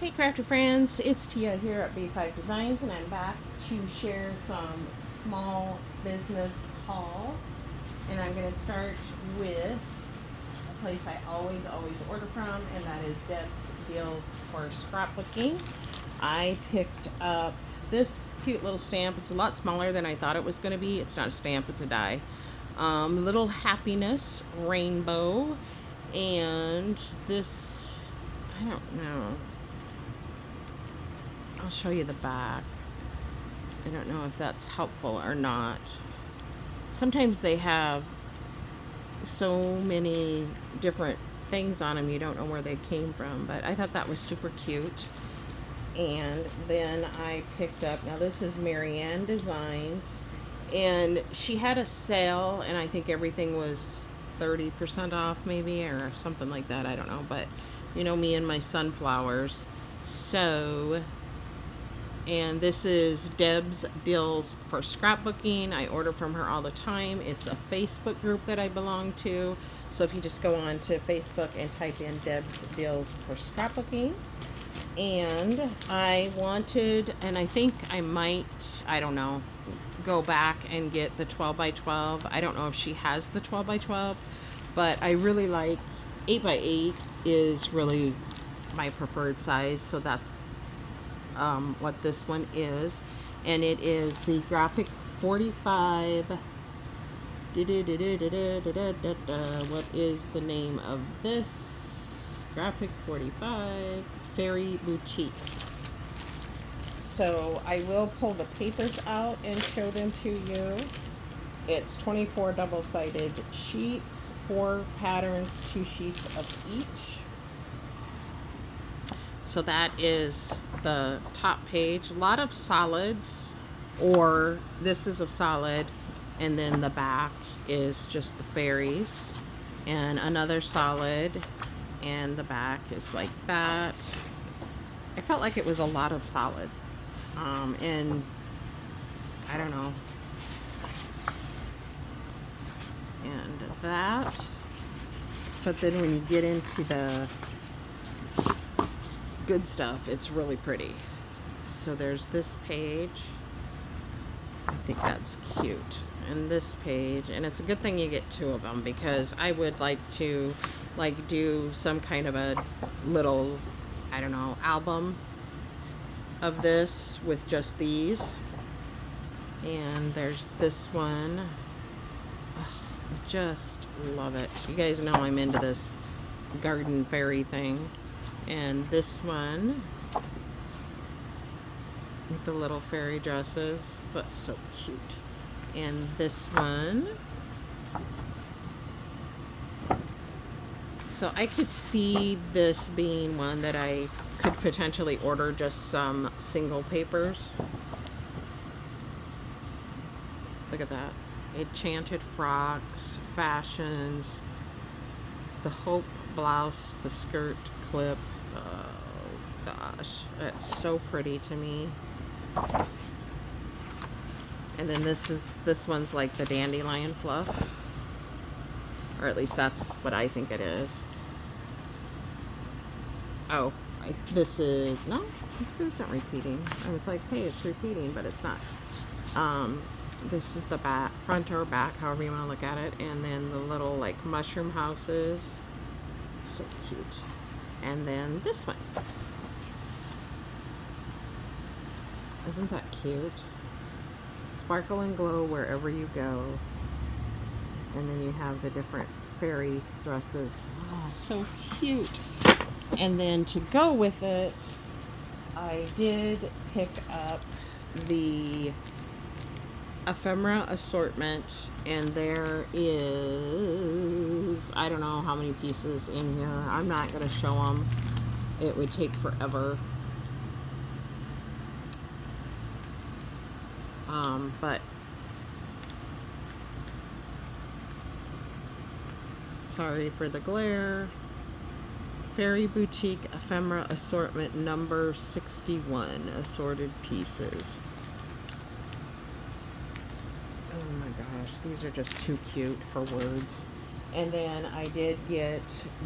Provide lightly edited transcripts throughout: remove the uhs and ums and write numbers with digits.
Hey crafter friends, it's Tia here at B5 Designs, and I'm back to share some small business hauls. And I'm going to start with a place I always order from, and that is Deb's Deals for Scrapbooking. I picked up this cute little stamp. It's a lot smaller than I thought it was going to be. It's not a stamp, it's a die. Little Happiness Rainbow. And this, I don't know. I'll show you the back. I don't know if that's helpful or not. Sometimes they have so many different things on them, you don't know where they came from, but I thought that was super cute. And then I picked up, now this is Marianne Designs, and she had a sale, and I think everything was 30% off maybe, or something like that, I don't know, but you know me and my sunflowers. So, and this is Deb's Deals for Scrapbooking. I order from her all the time. It's a Facebook group that I belong to. So if you just go on to Facebook and type in Deb's Deals for Scrapbooking. And I wanted, and I think I might, I don't know, go back and get the 12 by 12. I don't know if she has the 12 by 12, but I really like 8 by 8 is really my preferred size. So that's what this one is, and it is the Graphic 45. What is the name of this? Graphic 45 Fairy Boutique. So I will pull the papers out and show them to you. It's 24 double-sided sheets, 4 patterns, 2 sheets of each. So that is the top page. A lot of solids, or this is a solid, and then the back is just the fairies, and another solid, and the back is like that. I felt like it was a lot of solids, and I don't know, and that. But then when you get into the good stuff, it's really pretty. So there's this page. I think that's cute. And this page, and it's a good thing you get 2 of them, because I would like to do some kind of a little, I don't know, album of this with just these. And there's this one. Ugh, I just love it. You guys know I'm into this garden fairy thing. And this one with the little fairy dresses, that's so cute. And this one, so I could see this being one that I could potentially order just some single papers. Look at that. Enchanted Frocks, Fashions, the Hope blouse, the skirt clip. Oh gosh, that's so pretty to me. And then this one's like the dandelion fluff, or at least that's what I think it is. Oh, this is, no, this isn't repeating. I was like, hey, it's repeating, but it's not. This is the back, front or back, however you want to look at it. And then the little like mushroom houses, so cute. And then this one, isn't that cute? Sparkle and glow wherever you go. And then you have the different fairy dresses. Oh, so cute. And then to go with it, I did pick up the ephemera assortment, and there is, I don't know how many pieces in here. I'm not going to show them. It would take forever. But sorry for the glare. Fairy Boutique Ephemera Assortment number 61, assorted pieces. Oh my gosh, these are just too cute for words. And then I did get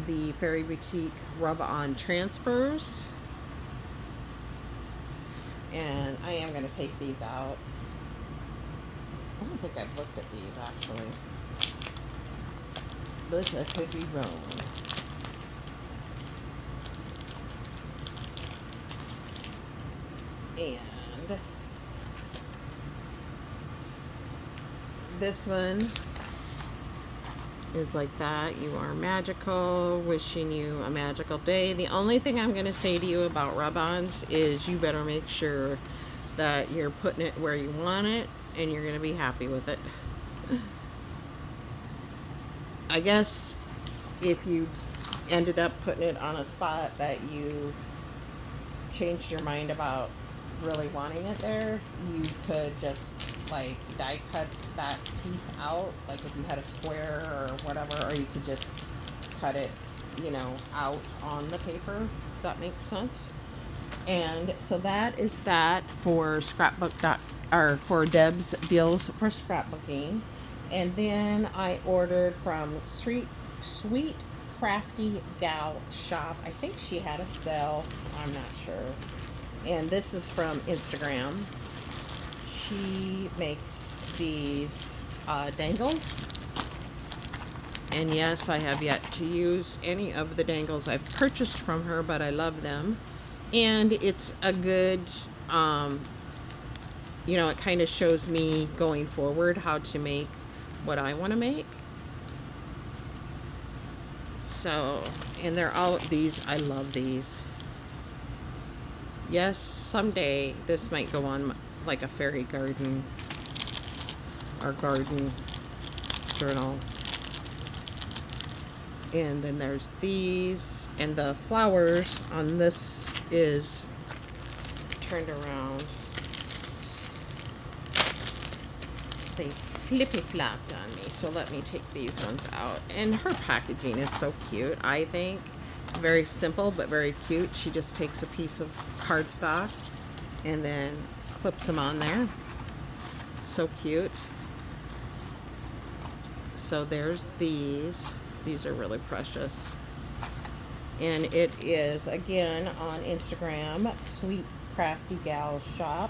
the Fairy Boutique rub-on transfers. And I am going to take these out. I don't think I've looked at these actually, but I could be wrong. And this one is like that. You are magical. Wishing you a magical day. The only thing I'm going to say to you about rub-ons is you better make sure that you're putting it where you want it and you're going to be happy with it. I guess if you ended up putting it on a spot that you changed your mind about really wanting it there, you could just like die cut that piece out, like if you had a square or whatever, or you could just cut it, you know, out on the paper. Does that make sense? And so that is that for or for Deb's deals for scrapbooking. And then I ordered from Sweet Crafty Gal Shop. I think she had a sale. I'm not sure. And this is from Instagram. She makes these dangles. And yes, I have yet to use any of the dangles I've purchased from her, but I love them. And it's a good, you know, it kind of shows me going forward how to make what I want to make. So, and they're all these, I love these. Yes, someday this might go on like a fairy garden or garden journal. And then there's these, and the flowers on this is turned around. They flippy flopped on me, so let me take these ones out. And her packaging is so cute, I think. Very simple but very cute. She just takes a piece of cardstock and then clips them on there. So cute. So there's these. These are really precious. And it is, again, on Instagram, Sweet Crafty Gal Shop.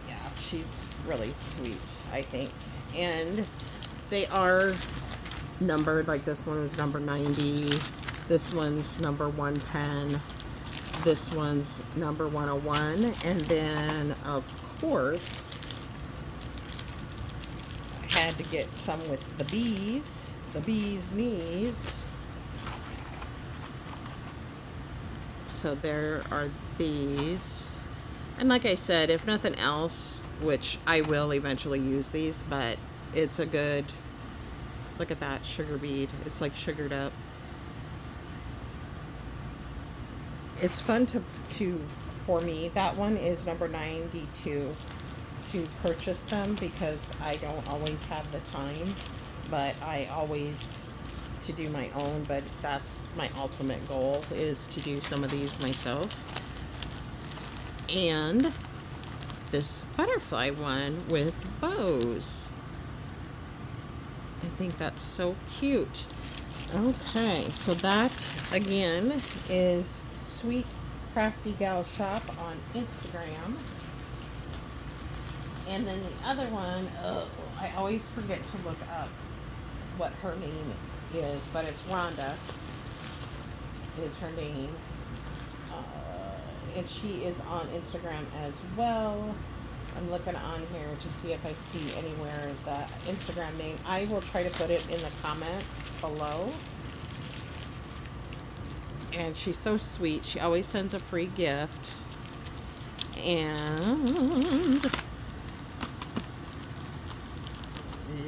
Yeah, she's really sweet, I think. And they are numbered, like this one is number 90. This one's number 110. This one's number 101. And then, of course, had to get some with the bees knees. So there are these. And like I said, if nothing else, which I will eventually use these, but it's a good, look at that sugar bead. It's like sugared up. It's fun to for me. That one is number 92. To purchase them because I don't always have the time, but I always to do my own, but that's my ultimate goal, is to do some of these myself. And this butterfly one with bows, I think that's so cute. Okay, so that again is Sweet Crafty Gal Shop on Instagram. And then the other one, I always forget to look up what her name is, but it's Rhonda is her name. And she is on Instagram as well. I'm looking on here to see if I see anywhere the Instagram name. I will try to put it in the comments below. And she's so sweet. She always sends a free gift. And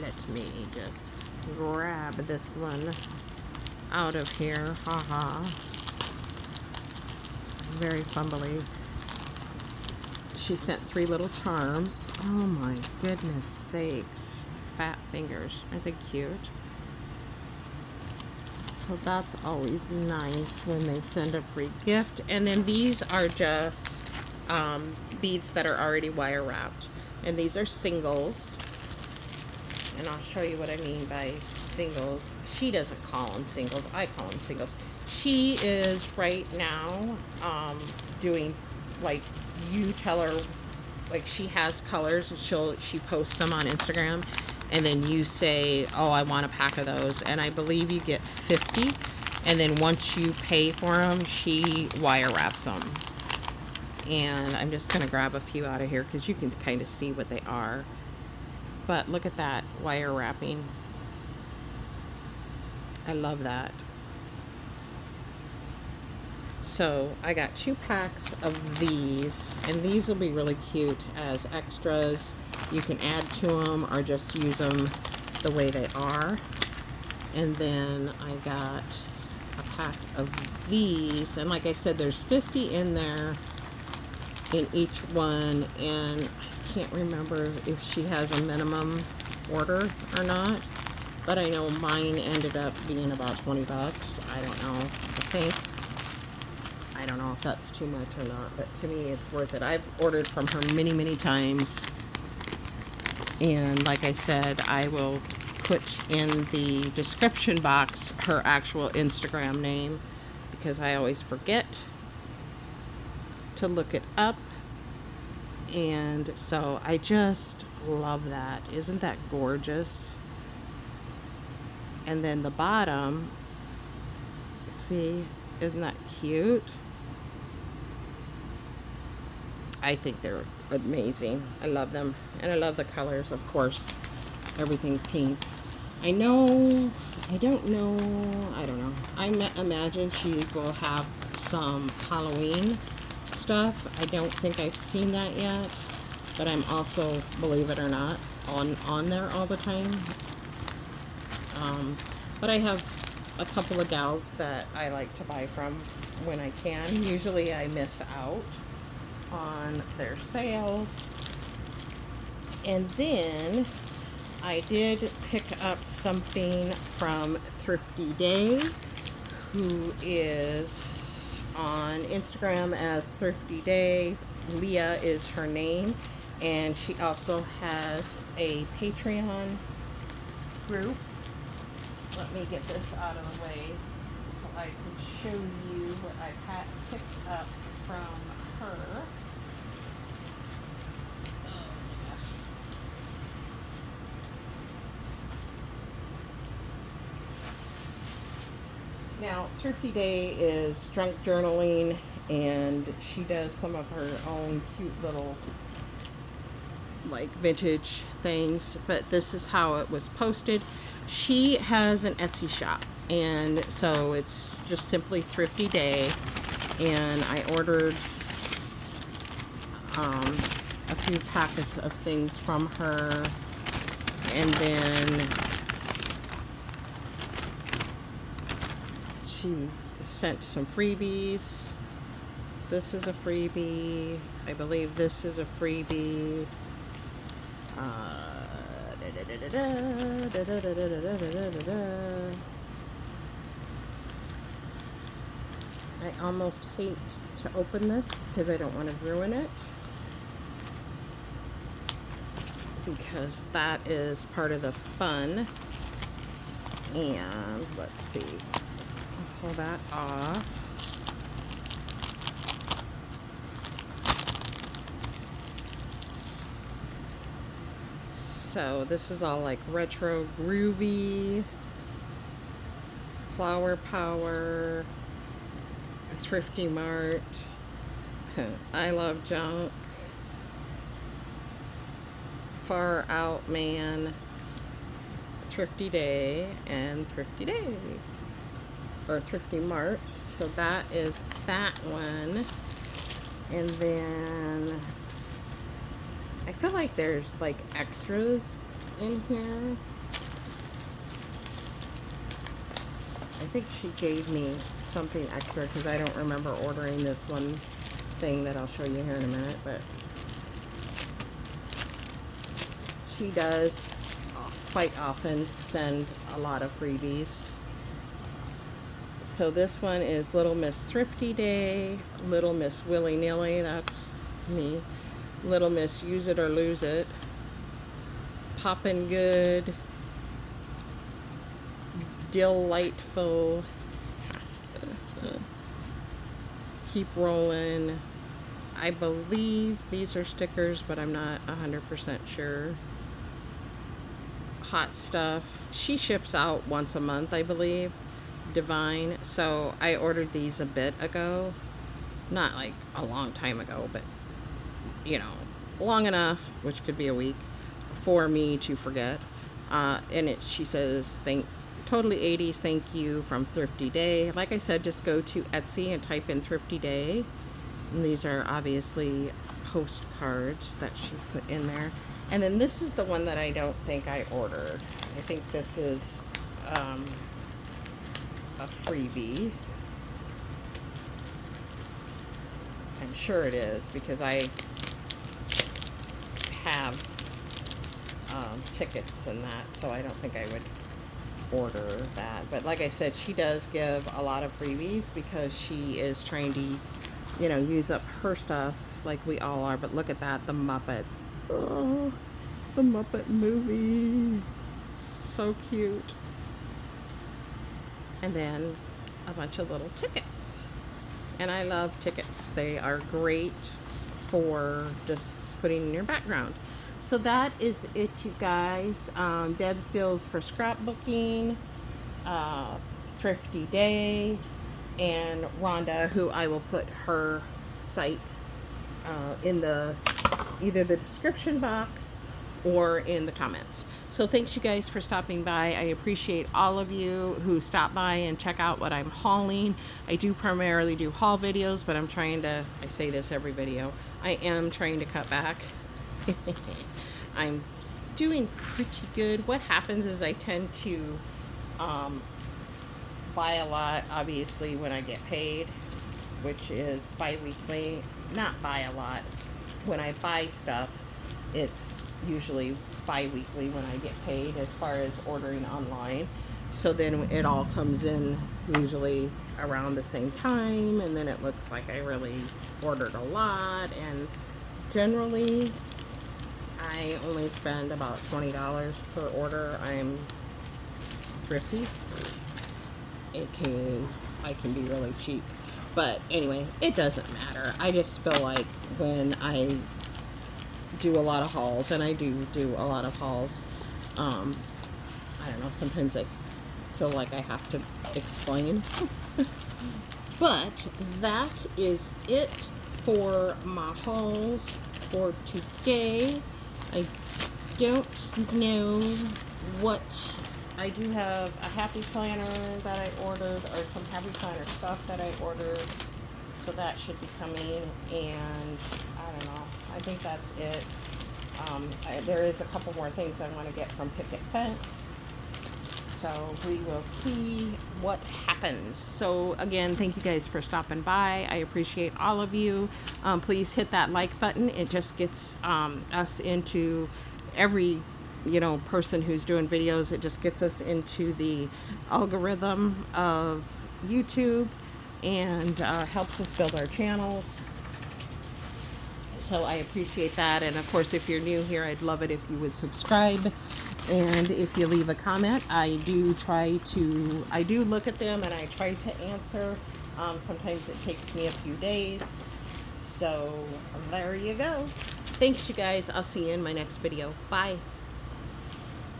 let me just grab this one out of here. Haha. Very fumbly. She sent 3 little charms. Oh my goodness sakes. Fat fingers. Aren't they cute? So that's always nice when they send a free gift. And then these are just beads that are already wire wrapped. And these are singles. And I'll show you what I mean by singles. She doesn't call them singles. I call them singles. She is right now doing, like, you tell her, like, she has colors. She posts them on Instagram, and then you say, oh, I want a pack of those, and I believe you get 50. And then once you pay for them, she wire wraps them. And I'm just going to grab a few out of here because you can kind of see what they are. But look at that wire wrapping. I love that. So I got 2 packs of these, and these will be really cute as extras. You can add to them or just use them the way they are. And then I got a pack of these, and like I said, there's 50 in there in each one, and I can't remember if she has a minimum order or not, but I know mine ended up being about 20 bucks. I don't know. I don't know if that's too much or not, but to me it's worth it. I've ordered from her many times, and like I said, I will put in the description box her actual Instagram name because I always forget to look it up. And so I just love that. Isn't that gorgeous? And then the bottom, see, isn't that cute? I think they're amazing. I love them, and I love the colors, of course. Everything pink. I don't know. I imagine she will have some Halloween stuff. I don't think I've seen that yet, but I'm also, believe it or not, on there all the time. But I have a couple of gals that I like to buy from when I can. Usually I miss out on their sales. And then I did pick up something from Thrifty Day, who is on Instagram as Thrifty Day. Leah is her name, and she also has a Patreon group. Let me get this out of the way so I can show you what I picked up from her. Now, Thrifty Day is drunk journaling, and she does some of her own cute little, like, vintage things, but this is how it was posted. She has an Etsy shop, and so it's just simply Thrifty Day, and I ordered a few packets of things from her, and then she sent some freebies. This is a freebie. I believe this is a freebie. I almost hate to open this because I don't want to ruin it, because that is part of the fun. And let's see. Pull that off. So this is all like retro groovy, Flower Power, Thrifty Mart, I Love Junk, Far Out Man, Thrifty Day, and Thrifty Day. Or Thrifty Mart. So that is that one. And then I feel like there's like extras in here. I think she gave me something extra because I don't remember ordering this one thing that I'll show you here in a minute, but she does quite often send a lot of freebies. So this one is Little Miss Thrifty Day, Little Miss Willy Nilly, that's me, Little Miss Use It or Lose It, Poppin' Good, Delightful. Keep rolling. I believe these are stickers, but I'm not 100% sure. Hot Stuff. She ships out once a month, I believe. Divine. So I ordered these a bit ago. Not like a long time ago, but you know, long enough, which could be a week, for me to forget. And she says, totally 80s, thank you from Thrifty Day. Like I said, just go to Etsy and type in Thrifty Day. And these are obviously postcards that she put in there. And then this is the one that I don't think I ordered. I think this is a freebie. I'm sure it is because I have tickets and that, so I don't think I would order that. But like I said, she does give a lot of freebies because she is trying to, you know, use up her stuff like we all are. But look at that, the Muppets. Oh, the Muppet movie. So cute. And then a bunch of little tickets. And I love tickets. They are great for just putting in your background. So that is it, you guys. Deb's Deals for scrapbooking, Thrifty Day, and Rhonda, who I will put her site in either the description box or in the comments. So thanks, you guys, for stopping by. I appreciate all of you who stop by and check out what I'm hauling. I do primarily do haul videos, but I'm trying to, I say this every video, I am trying to cut back. I'm doing pretty good. What happens is I tend to buy a lot, obviously, when I get paid, which is bi-weekly. Not buy a lot. When I buy stuff, it's usually bi-weekly when I get paid as far as ordering online. So then it all comes in usually around the same time, and then it looks like I really ordered a lot. And generally I only spend about $20 per order. I'm thrifty, aka I can be really cheap. But anyway, it doesn't matter. I just feel like when I do a lot of hauls, and I do a lot of hauls, I don't know, sometimes I feel like I have to explain. But that is it for my hauls for today. I don't know what, I do have a happy planner that I ordered, or some happy planner stuff that I ordered, so that should be coming. And I don't know, I think that's it. There is a couple more things I want to get from Picket Fence, so we will see what happens. So again, thank you guys for stopping by. I appreciate all of you. Please hit that like button. It just gets us into every, you know, person who's doing videos. It just gets us into the algorithm of YouTube and helps us build our channels. So I appreciate that. And of course, if you're new here, I'd love it if you would subscribe. And if you leave a comment, I do look at them and I try to answer. Sometimes it takes me a few days. So there you go. Thanks, you guys. I'll see you in my next video. Bye.